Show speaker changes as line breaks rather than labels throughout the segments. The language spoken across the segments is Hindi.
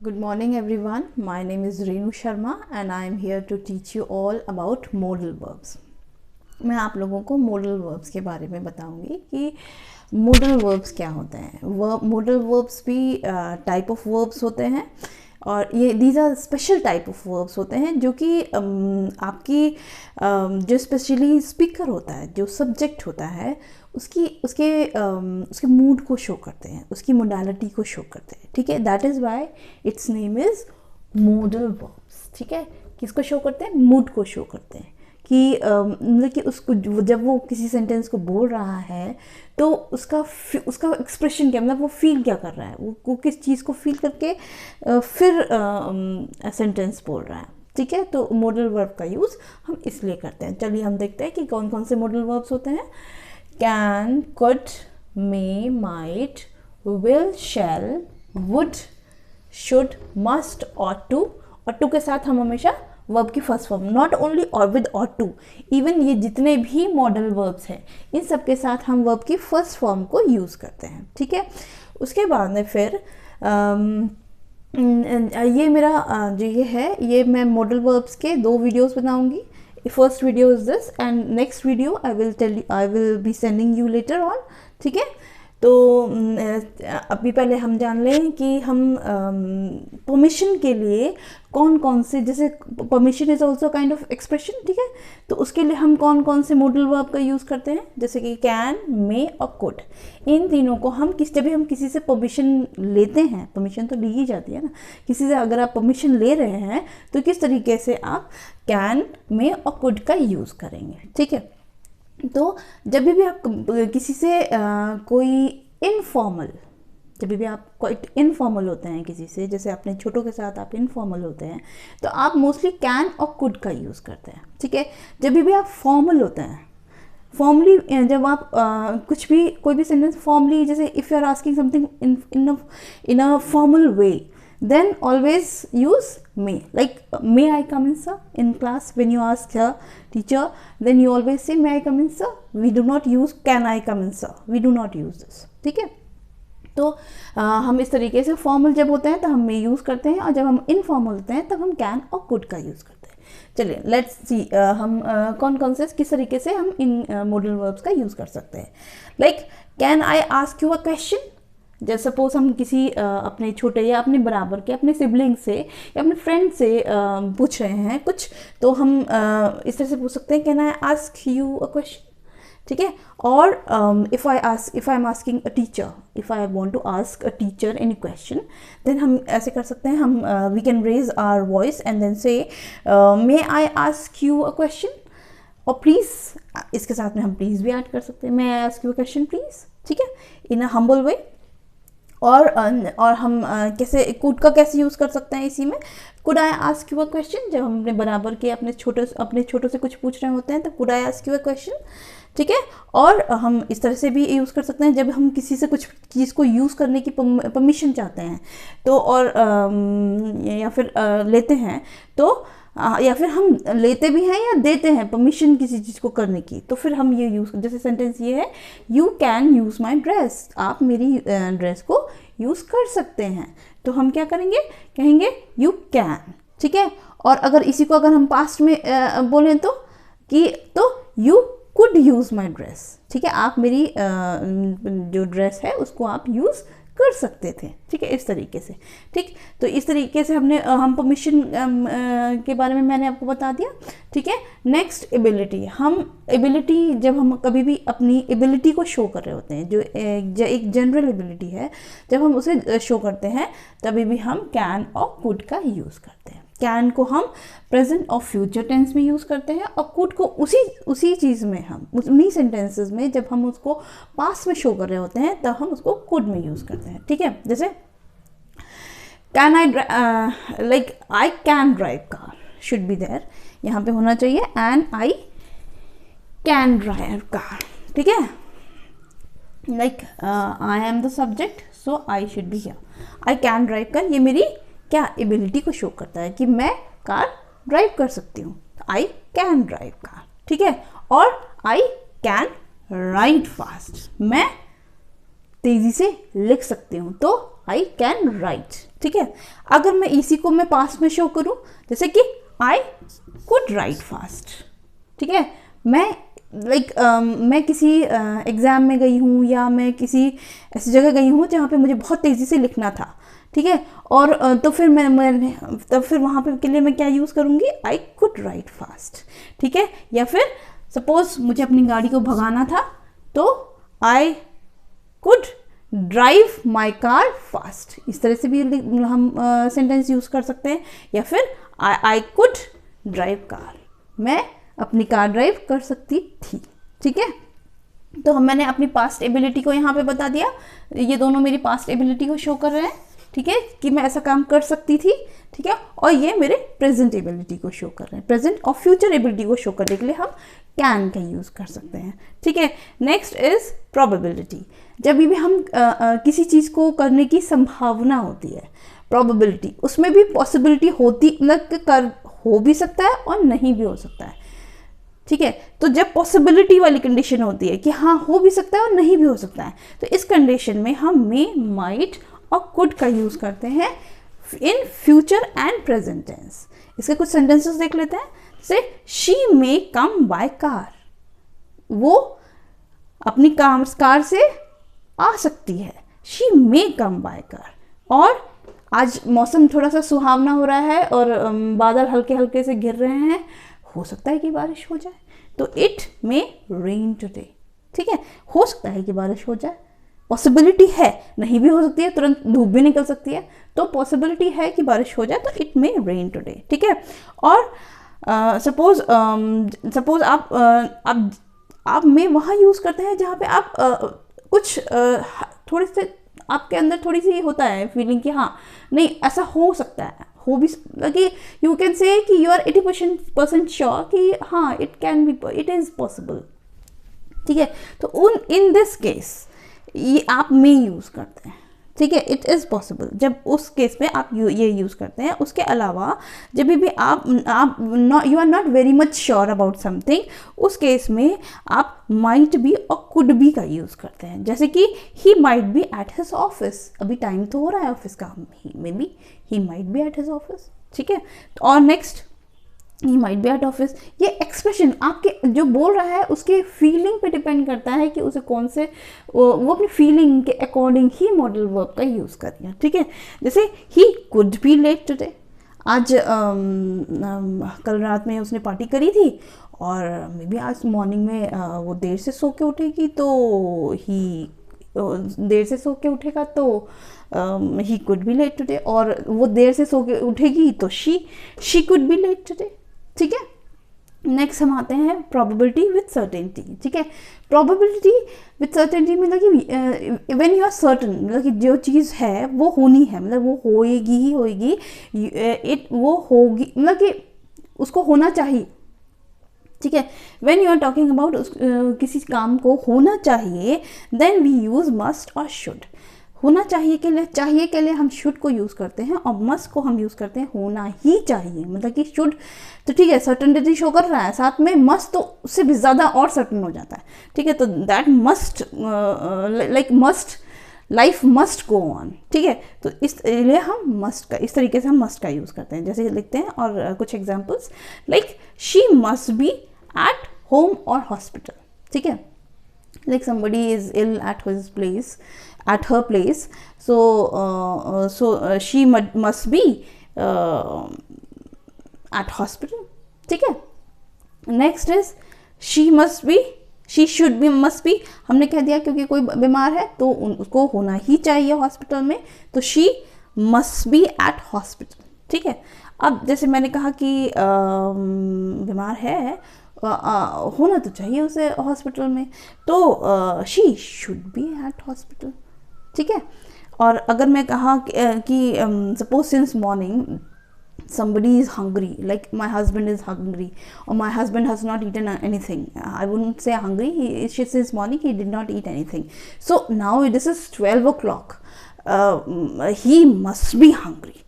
Good morning everyone. My name is Reenu Sharma and I am here to teach you all about modal verbs. मैं आप लोगों को modal verbs के बारे में बताऊंगी कि modal verbs क्या होते हैं. Modal verbs भी type of verbs होते हैं और ये these are special type of verbs होते हैं जो कि आपकी जो स्पेशली स्पीकर होता है, जो सब्जेक्ट होता है, उसके मूड को शो करते हैं, उसकी मोडालिटी को शो करते हैं. ठीक है, that is why it's name is modal verbs. ठीक है, किसको शो करते हैं? मूड को शो करते हैं कि मतलब कि उसको जब वो किसी सेंटेंस को बोल रहा है तो उसका एक्सप्रेशन क्या, मतलब वो फील क्या कर रहा है, वो किस चीज़ को फील करके फिर सेंटेंस बोल रहा है. ठीक है, तो मॉडल वर्ब का यूज़ हम इसलिए करते हैं. चलिए हम देखते हैं कि कौन कौन से मॉडल वर्ब्स होते हैं. Can, could, may, might, will, shall, would, should, must, ought to. और टू के साथ हम हमेशा वर्ब की फर्स्ट फॉर्म, नॉट ओनली और विद और टू, इवन ये जितने भी मॉडल वर्ब्स हैं इन सब के साथ हम वर्ब की फर्स्ट फॉर्म को यूज़ करते हैं. ठीक है, उसके बाद में फिर ये मेरा जो ये है, ये मैं मॉडल वर्ब्स के 2 वीडियोस बनाऊंगी. First video is this and next video I will be sending you later on. ठीक है, तो अभी पहले हम जान लें कि हम परमिशन के लिए कौन कौन से, जैसे permission is also kind of expression. ठीक है, तो उसके लिए हम कौन कौन से मॉडल वर्ब का यूज़ करते हैं, जैसे कि कैन, मे और कुड. इन तीनों को हम जब भी हम किसी से परमिशन लेते हैं, परमिशन तो ली ही जाती है ना, किसी से अगर आप परमिशन ले रहे हैं तो किस तरीके से आप कैन, मे और कुड का यूज़ करेंगे. ठीक है, तो जब भी आप किसी से कोई इनफॉर्मल, जब भी आप कोई इनफॉर्मल होते हैं किसी से, जैसे अपने छोटों के साथ आप इनफॉर्मल होते हैं तो आप मोस्टली कैन और कुड का यूज़ करते हैं. ठीक है, जब भी आप फॉर्मल होते हैं, फॉर्मली जब आप कोई भी सेंटेंस फॉर्मली, जैसे if you are asking something in a formal way, then always use may. Like may I come in, sir? In class when you ask a teacher, then you always say may I come in, sir. We do not use can I come in, sir. We do not use this. ठीक है, तो हम इस तरीके से फॉर्मल जब होते हैं तो हम may यूज़ करते हैं और जब हम इनफॉर्मल होते हैं तब हम कैन और कुड का यूज़ करते हैं. चलिए लेट्स सी हम कौन कौन से किस तरीके से हम इन मॉडल वर्ब्स का यूज़ कर सकते हैं. Like can I ask you a question. जैसे सपोज हम किसी अपने छोटे या अपने बराबर के, अपने सिबलिंग से या अपने फ्रेंड से पूछ रहे हैं कुछ, तो हम इस तरह से पूछ सकते हैं can I ask you a question. ठीक है, और if I am asking a teacher, if I want to ask a teacher any question, then हम ऐसे कर सकते हैं, हम we can raise our voice and then say may I ask you a question. और प्लीज़, इसके साथ में हम प्लीज़ भी ऐड कर सकते हैं, may I ask you a question please. ठीक है, इन अ हम्बल वे. और हम कैसे कुड का कैसे यूज़ कर सकते हैं इसी में. Could I ask you a question, जब हम अपने बराबर के अपने छोटों से कुछ पूछ रहे होते हैं तो could I ask you a question. ठीक है, और हम इस तरह से भी यूज़ कर सकते हैं जब हम किसी से कुछ चीज़ को यूज़ करने की परमिशन चाहते हैं तो, और या फिर लेते हैं तो, या फिर हम लेते भी हैं या देते हैं परमिशन किसी चीज़ को करने की, तो फिर हम ये यूज़, जैसे सेंटेंस ये है, you can use my dress. आप मेरी ड्रेस को यूज़ कर सकते हैं, तो हम क्या करेंगे, कहेंगे यू कैन. ठीक है, और अगर इसी को अगर हम पास्ट में बोलें तो you could use my dress. ठीक है, आप मेरी जो ड्रेस है उसको आप यूज़ कर सकते थे. ठीक है, इस तरीके से. ठीक, तो इस तरीके से हम परमिशन के बारे में मैंने आपको बता दिया. ठीक है, नेक्स्ट एबिलिटी. हम एबिलिटी, जब हम कभी भी अपनी एबिलिटी को शो कर रहे होते हैं, जो एक जनरल एबिलिटी है, जब हम उसे शो करते हैं तभी भी हम कैन और कुड का यूज़ करते हैं. कैन को हम प्रेजेंट और फ्यूचर टेंस में यूज़ करते हैं और कुड को उसी चीज़ में, हम उन्हीं सेंटेंसेस में जब हम उसको पास्ट में शो कर रहे होते हैं तब हम उसको कुड में यूज़ करते हैं. ठीक है, जैसे can I like I can drive car should be there, यहाँ पे होना चाहिए and I can drive car. ठीक है, like I am the subject so I should be here. I can drive car, ये मेरी क्या एबिलिटी को शो करता है कि मैं कार ड्राइव कर सकती हूँ. आई कैन ड्राइव कार. ठीक है, और आई कैन राइट फास्ट, मैं तेज़ी से लिख सकती हूँ, तो आई कैन राइट. ठीक है। अगर मैं इसी को मैं पास्ट में शो करूं, जैसे कि आई कुड राइट फास्ट, ठीक है। मैं मैं किसी एग्ज़ाम में गई हूँ या मैं किसी ऐसी जगह गई हूँ जहाँ पे मुझे बहुत तेज़ी से लिखना था, ठीक है। और तो फिर तब फिर वहाँ पे के लिए मैं क्या यूज़ करूँगी, आई कुड राइट फास्ट, ठीक है। या फिर सपोज मुझे अपनी गाड़ी को भगाना था तो I could drive my car fast, इस तरह से भी हम सेंटेंस यूज़ कर सकते हैं। या फिर आई कुड ड्राइव कार, मैं अपनी कार ड्राइव कर सकती थी, ठीक है। तो मैंने अपनी पास्ट एबिलिटी को यहाँ पे बता दिया, ये दोनों मेरी पास्ट एबिलिटी को शो कर रहे हैं, ठीक है, कि मैं ऐसा काम कर सकती थी, ठीक है। और ये मेरे प्रेजेंट एबिलिटी को शो कर रहे हैं। प्रेजेंट और फ्यूचर एबिलिटी को शो करने के लिए हम कैन का यूज़ कर सकते हैं, ठीक है। Next is probability. जब भी हम किसी चीज़ को करने की संभावना होती है, प्रोबेबिलिटी, उसमें भी पॉसिबिलिटी होती, मतलब हो भी सकता है और नहीं भी हो सकता है, ठीक है। तो जब पॉसिबिलिटी वाली कंडीशन होती है कि हाँ हो भी सकता है और नहीं भी हो सकता है, तो इस कंडीशन में हम मे, माइट और कुड का यूज़ करते हैं in future and present tense. इसके कुछ सेंटेंसेस देख लेते हैं। जैसे she may come by car, वो अपनी कार से आ सकती है, she may come by car. और आज मौसम थोड़ा सा सुहावना हो रहा है और बादल हल्के हल्के से गिर रहे हैं, हो सकता है कि बारिश हो जाए, तो इट मे रेन टुडे, ठीक है। हो सकता है कि बारिश हो जाए, पॉसिबिलिटी है, नहीं भी हो सकती है, तुरंत धूप भी निकल सकती है, तो पॉसिबिलिटी है कि बारिश हो जाए, तो इट मे रेन टुडे, ठीक है। और सपोज आप में वहाँ यूज़ करते हैं जहाँ पे आप कुछ थोड़े से आपके अंदर थोड़ी सी होता है फीलिंग कि हाँ नहीं ऐसा हो सकता है, हो भी कि यू कैन से कि यू आर 80% श्योर कि हाँ इट इज़ पॉसिबल, ठीक है। तो इन दिस केस ये आप में यूज़ करते हैं, ठीक है, इट इज़ पॉसिबल, जब उस केस में आप ये यूज़ करते हैं। उसके अलावा जब भी आप you are not very much sure about something, उस केस में आप माइट भी और कुड भी का यूज़ करते हैं। जैसे कि he might be at his office, अभी टाइम तो हो रहा है ऑफिस का, may be he might be at his office, ठीक है। और next he might be at office, ये एक्सप्रेशन आपके जो बोल रहा है उसके फीलिंग पे डिपेंड करता है कि उसे कौन से वो अपनी फीलिंग के अकॉर्डिंग ही मॉडल वर्ब का यूज़ कर रही है, ठीक है। जैसे he could be late today, आज कल रात में उसने पार्टी करी थी और मे बी आज मॉर्निंग में वो देर से सो के उठेगी, तो ही देर से सो के उठेगा तो he could be late today, और वो देर से सो के उठेगी तो she could be late today, ठीक है। नेक्स्ट हम आते हैं प्रोबेबिलिटी विथ सर्टेनिटी, ठीक है। प्रोबेबिलिटी विथ सर्टेनिटी मतलब कि व्हेन यू आर सर्टन, मतलब कि जो चीज़ है वो होनी है, मतलब वो होएगी ही होएगी, वो होगी, मतलब कि उसको होना चाहिए, ठीक है। When you are talking about किसी काम को होना चाहिए, देन वी यूज़ मस्ट और शुड। होना चाहिए के लिए हम शुड को यूज़ करते हैं और मस्ट को हम यूज़ करते हैं होना ही चाहिए, मतलब कि शुड तो ठीक है सर्टनिटी शो कर रहा है, साथ में मस्ट तो उससे भी ज़्यादा और सर्टन हो जाता है, ठीक है। तो that must like must, life must go on, ठीक है। तो इसलिए हम मस्ट का, इस तरीके से हम मस्ट का यूज़ करते हैं, जैसे लिखते हैं। और कुछ examples like she must be at home और हॉस्पिटल, ठीक है। Like somebody is ill at her place, so she must be at hospital, ठीक है। Next is she should B, must be हमने कह दिया क्योंकि कोई बीमार है तो उसको होना ही चाहिए हॉस्पिटल में, तो she must be at hospital, ठीक है। अब जैसे मैंने कहा कि बीमार है, होना तो चाहिए उसे हॉस्पिटल में, तो she should be at hospital, ठीक है। और अगर मैं कहा कि suppose since morning somebody is hungry, like my husband is hungry or my husband has not eaten anything, I wouldn't say hungry, since morning he did not eat anything, so now this is 12 o'clock, he must be hungry,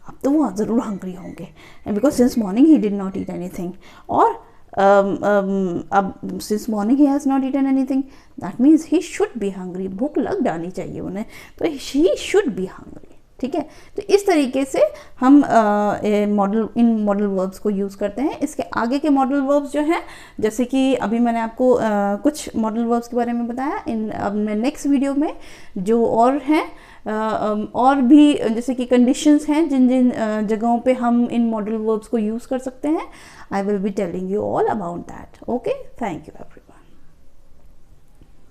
अब तो वो ज़रूर hungry होंगे because since morning he did not eat anything, और अब since morning he has not eaten anything, that means he should be hungry, भूख लग जानी चाहिए उन्हें, तो he should be hungry, ठीक है। तो इस तरीके से हम इन मॉडल वर्ब्स को यूज़ करते हैं। इसके आगे के मॉडल वर्ब्स जो हैं, जैसे कि अभी मैंने आपको कुछ मॉडल वर्ब्स के बारे में बताया, अब मैं नेक्स्ट वीडियो में जो और हैं और भी जैसे कि कंडीशंस हैं जिन जिन जगहों पे हम इन मॉडल वर्ब्स को यूज़ कर सकते हैं, I will be telling you all about that. Okay, thank you everyone.